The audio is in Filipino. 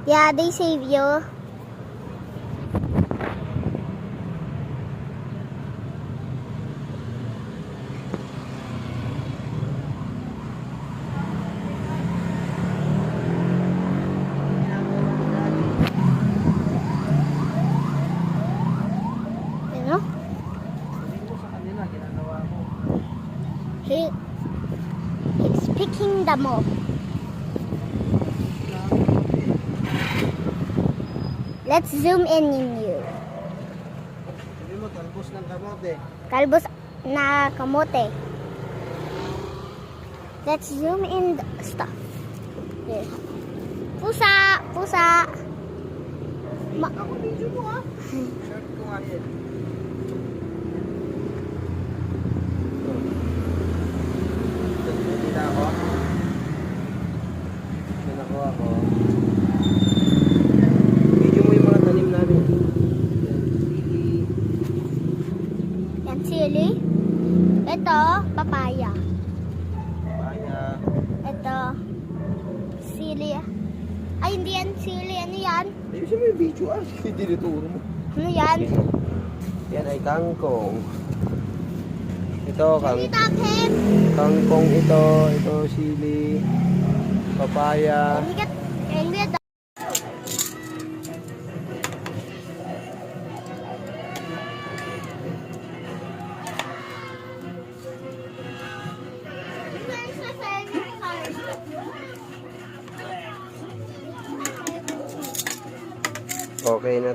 Yeah, they save you. You know? He's picking them up. Let's zoom in you. Sabi mo, talbos ng kamote. Kalbos na kamote. Let's zoom in the stuff. Here. Pusa! Pusa! Ako video mo ah. Shirt ko nga yan. Dito ako. Dito ako. Video mo yung mga tanim namin. Yan, sili. Ito, papaya. Papaya. Ito, sili. Ay, hindi yan sili. Ano yan? Ayusin mo yung video ah. Hindi nituro mo. Ano yan? Yan ay kangkong. Ito Hindi tapim. kangkong ito. Ito sili. Papaya. Hindi ka Okay na.